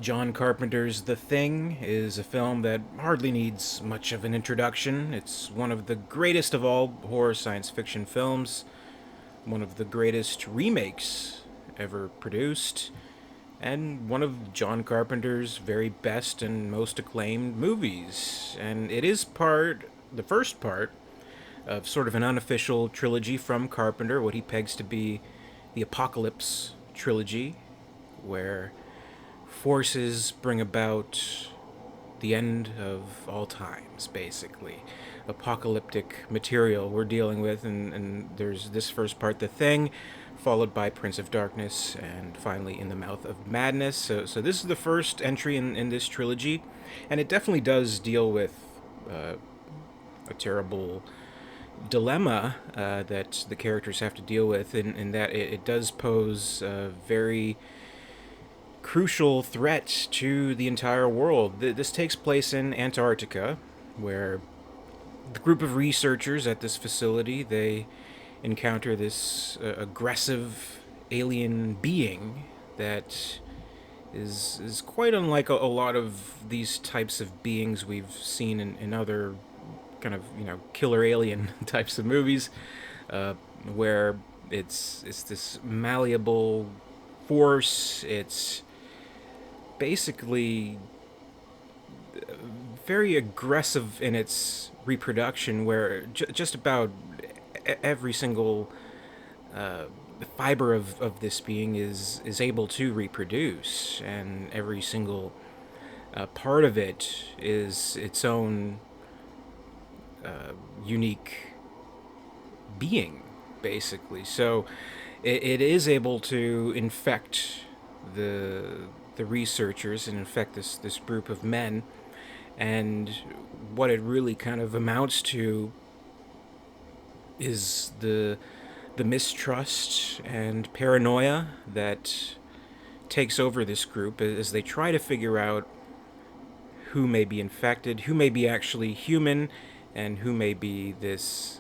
John Carpenter's The Thing is a film that hardly needs much of an introduction. It's one of the greatest of all horror science fiction films, one of the greatest remakes ever produced, and one of John Carpenter's very best and most acclaimed movies. And it is the first part, of sort of an unofficial trilogy from Carpenter, what he pegs to be the Apocalypse trilogy, where forces bring about the end of all times, basically. Apocalyptic material we're dealing with, and there's this first part, The Thing, followed by Prince of Darkness, and finally In the Mouth of Madness. So this is the first entry in this trilogy, and it definitely does deal with uh, a terrible dilemma that the characters have to deal with, in that it does pose a very crucial threat to the entire world. This takes place in Antarctica, where the group of researchers at this facility, they encounter this aggressive alien being that is quite unlike a lot of these types of beings we've seen in other kind of killer alien types of movies, where it's this malleable force. It's basically very aggressive in its reproduction, where just about every single fiber of this being is able to reproduce, and every single part of it is its own unique being, basically. So it is able to infect the the researchers and infect this group of men. And what it really kind of amounts to is the mistrust and paranoia that takes over this group as they try to figure out who may be infected, who may be actually human, and who may be this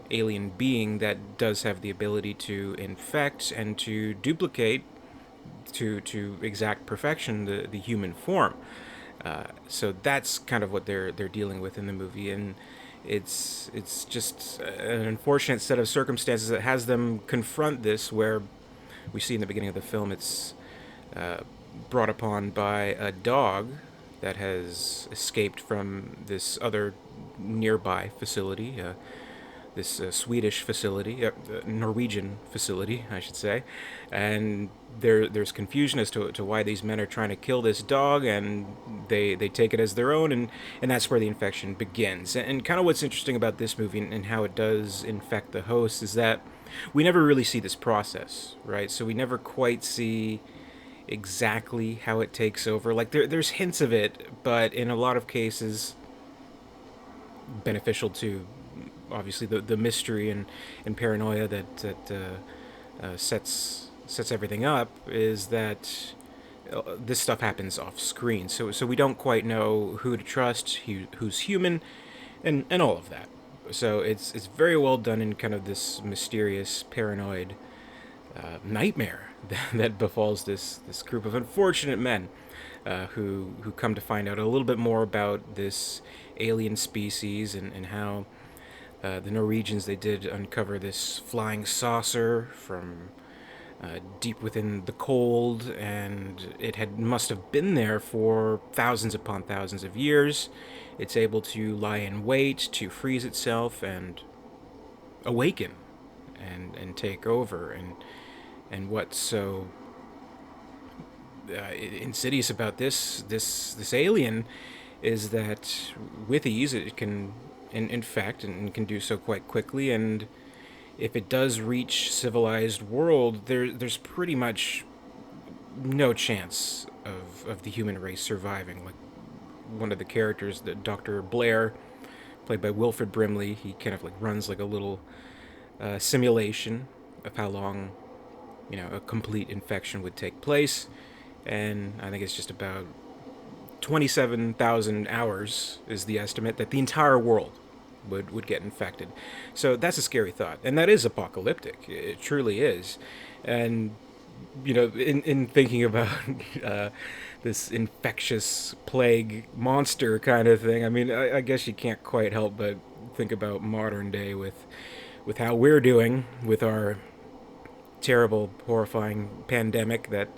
alien being that does have the ability to infect and to duplicate to exact perfection the human form. So that's kind of what they're dealing with in the movie, and it's just an unfortunate set of circumstances that has them confront this. Where we see in the beginning of the film, it's brought upon by a dog that has escaped from this other nearby facility, this Swedish facility, Norwegian facility, I should say, and there's confusion as to why these men are trying to kill this dog, and they take it as their own, and that's where the infection begins. And kind of what's interesting about this movie and how it does infect the host is that we never really see this process, right? So we never quite see exactly how it takes over. Like there's hints of it, but in a lot of cases, beneficial to obviously the mystery and paranoia that sets everything up, is that this stuff happens off screen. So we don't quite know who to trust, who's human, and all of that. So it's very well done in kind of this mysterious paranoid nightmare that befalls this group of unfortunate men, who come to find out a little bit more about this alien species, and how the Norwegians, they did uncover this flying saucer from deep within the cold, and it had must have been there for thousands upon thousands of years. It's able to lie in wait, to freeze itself, and awaken, and take over. And what's so insidious about this alien is that with ease it can infect, and can do so quite quickly. And if it does reach civilized world, there's pretty much no chance of the human race surviving. Like one of the characters, the Dr. Blair, played by Wilfred Brimley, he kind of like runs like a little simulation of how long a complete infection would take place, and I think it's just about 27,000 hours is the estimate that the entire world would get infected. So that's a scary thought, and that is apocalyptic. It truly is, and in thinking about uh, this infectious plague monster kind of thing, I mean, I guess you can't quite help but think about modern day with how we're doing with our terrible, horrifying pandemic that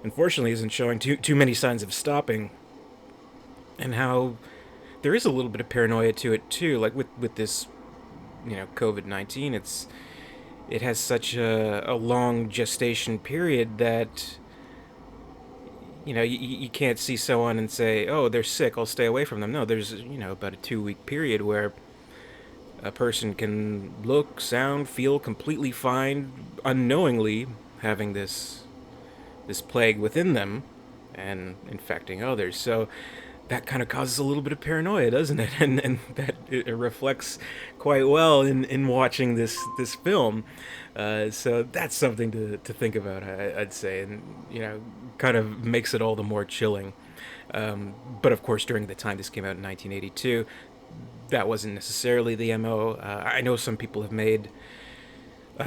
unfortunately isn't showing too many signs of stopping, and how there is a little bit of paranoia to it too. Like with this, COVID-19, it has such a long gestation period that you can't see someone and say, oh, they're sick, I'll stay away from them. No, there's about a 2 week period where a person can look, sound, feel completely fine, unknowingly having this plague within them and infecting others. So that kind of causes a little bit of paranoia, doesn't it? And that it reflects quite well in watching this film. So that's something to think about, I'd say, and kind of makes it all the more chilling. But of course, during the time this came out in 1982, that wasn't necessarily the MO. I know some people have made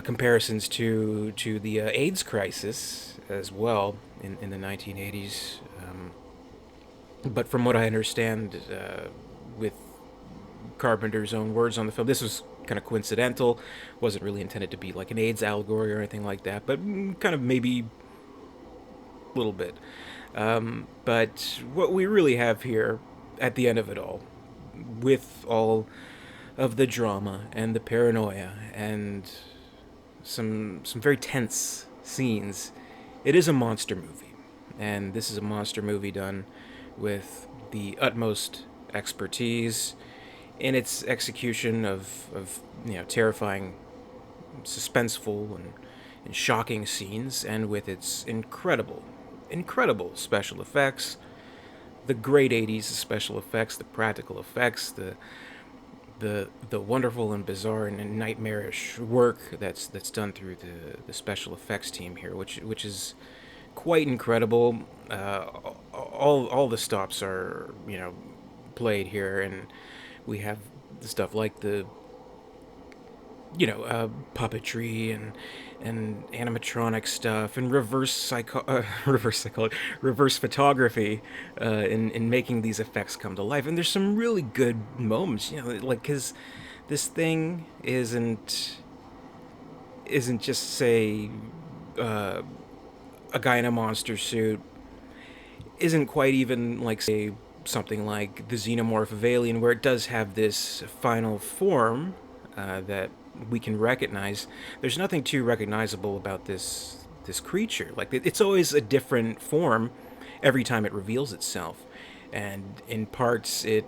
comparisons to the AIDS crisis as well in the 1980s. But from what I understand, with Carpenter's own words on the film, this was kind of coincidental. Wasn't really intended to be like an AIDS allegory or anything like that, but kind of maybe a little bit. But what we really have here at the end of it all, with all of the drama and the paranoia and some very tense scenes, it is a monster movie, and this is a monster movie done with the utmost expertise in its execution of terrifying, suspenseful, and shocking scenes, and with its incredible special effects, the great 80s special effects, the practical effects, the wonderful and bizarre and nightmarish work that's done through the special effects team here, which is quite incredible. All the stops are played here, and we have the stuff like the puppetry and animatronic stuff and reverse photography in making these effects come to life. And there's some really good moments, like because this thing isn't just say uh, a guy in a monster suit, isn't quite even like say something like the xenomorph of Alien, where it does have this final form that we can recognize. There's nothing too recognizable about this creature. Like it's always a different form every time it reveals itself, and in parts it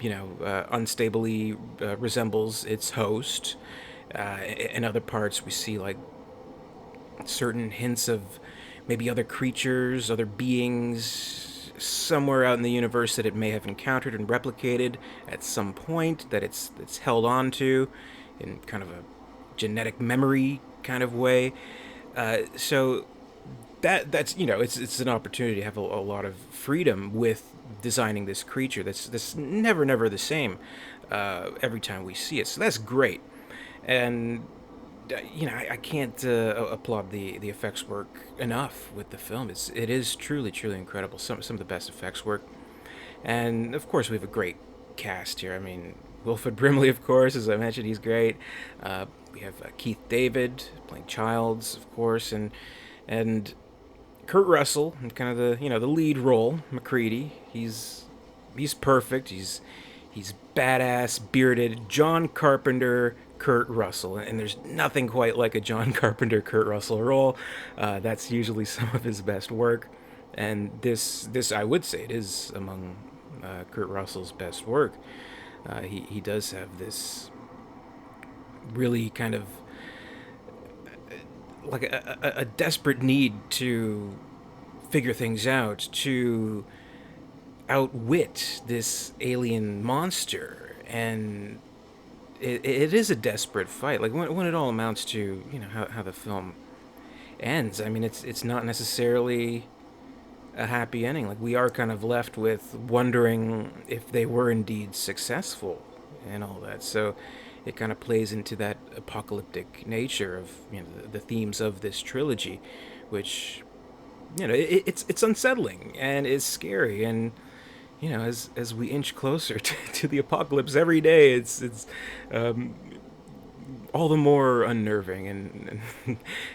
unstably resembles its host. In other parts, we see like certain hints of maybe other creatures, other beings somewhere out in the universe that it may have encountered and replicated at some point, that it's held on to in kind of a genetic memory kind of way. So that's it's an opportunity to have a lot of freedom with designing this creature that's never the same every time we see it. So that's great, and I can't applaud the effects work enough with the film. It is truly incredible. Some of the best effects work, and of course we have a great cast here. I mean, Wilford Brimley, of course, as I mentioned, he's great. We have Keith David playing Childs, of course, and Kurt Russell, in kind of the lead role, MacReady. He's perfect. He's badass, bearded, John Carpenter, Kurt Russell, and there's nothing quite like a John Carpenter, Kurt Russell role. That's usually some of his best work, and this I would say it is among Kurt Russell's best work. He does have this really kind of like a desperate need to figure things out, to outwit this alien monster, and it is a desperate fight. Like when it all amounts to how the film ends. I mean, it's not necessarily a happy ending. Like we are kind of left with wondering if they were indeed successful and all that. So it kind of plays into that apocalyptic nature of the themes of this trilogy. which, it's unsettling and it's scary. And as we inch closer to the apocalypse every day, it's um, all the more unnerving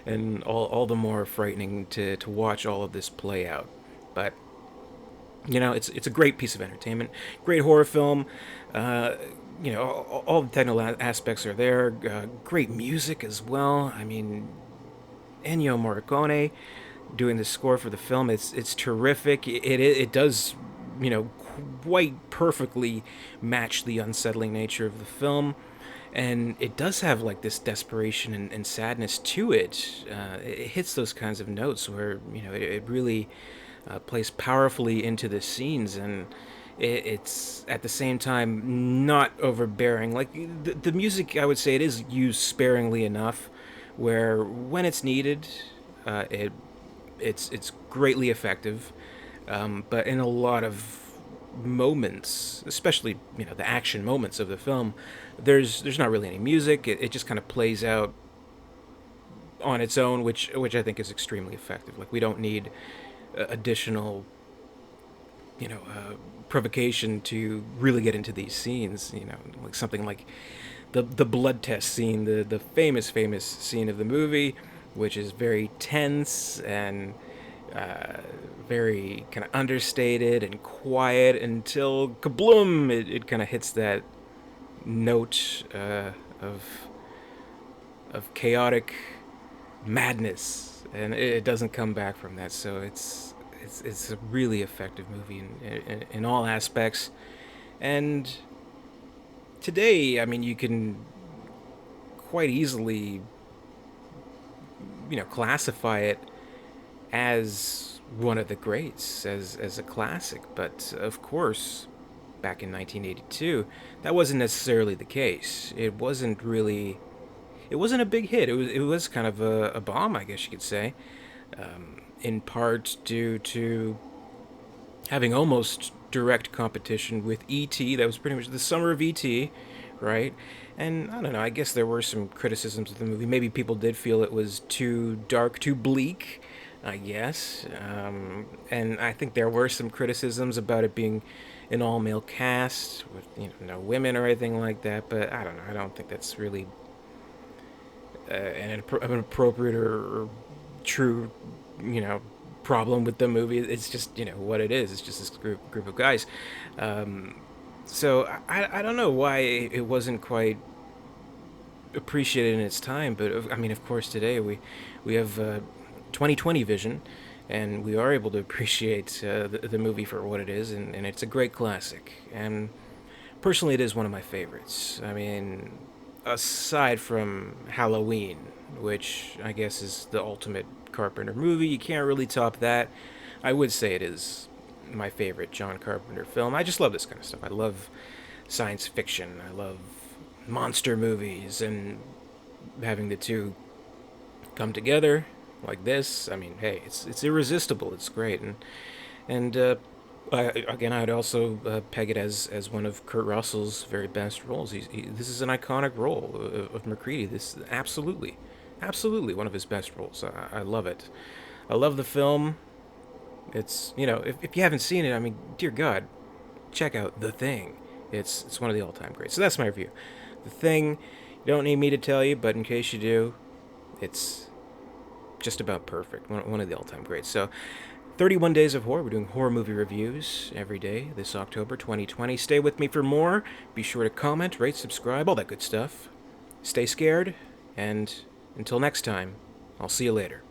and all the more frightening to watch all of this play out. But it's a great piece of entertainment, great horror film. Uh, all the technical aspects are there. Great music as well. I mean, Ennio Morricone doing the score for the film. It's terrific. It does quite perfectly match the unsettling nature of the film, and it does have like this desperation and sadness to it. It hits those kinds of notes where it really plays powerfully into the scenes, and it's at the same time not overbearing. Like the music, I would say it is used sparingly enough, where when it's needed, it's greatly effective. But in a lot of moments, especially the action moments of the film, there's not really any music. It just kind of plays out on its own, which I think is extremely effective. Like we don't need additional provocation to really get into these scenes. Like something like the blood test scene, the famous scene of the movie, which is very tense and very kind of understated and quiet until kabloom, it kind of hits that note of chaotic madness, and it doesn't come back from that. So it's a really effective movie in all aspects. And today, I mean, you can quite easily classify it as one of the greats, as a classic. But of course, back in 1982, that wasn't necessarily the case. It wasn't a big hit. It was kind of a bomb, I guess you could say, in part due to having almost direct competition with E.T. That was pretty much the summer of E.T., right? And I don't know, I guess there were some criticisms of the movie. Maybe people did feel it was too dark, too bleak, I guess. And I think there were some criticisms about it being an all-male cast with no women or anything like that. But I don't know. I don't think that's really an appropriate or true, problem with the movie. It's just what it is. It's just this group of guys. So I don't know why it wasn't quite appreciated in its time, but I mean, of course, today we have 2020 vision, and we are able to appreciate the movie for what it is, and it's a great classic. And personally, it is one of my favorites. I mean, aside from Halloween, which I guess is the ultimate Carpenter movie, you can't really top that. I would say it is my favorite John Carpenter film. I just love this kind of stuff. I love science fiction. I love monster movies, and having the two come together like this, I mean, hey, it's irresistible. It's great, I'd also peg it as one of Kurt Russell's very best roles. This is an iconic role of MacReady. This absolutely one of his best roles. I love it. I love the film. It's if you haven't seen it, I mean, dear God, check out The Thing. It's one of the all-time greats. So that's my review. The Thing. You don't need me to tell you, but in case you do, it's just about perfect. One of the all-time greats. So 31 Days of Horror. We're doing horror movie reviews every day this October 2020. Stay with me for more. Be sure to comment, rate, subscribe, all that good stuff. Stay scared, and until next time, I'll see you later.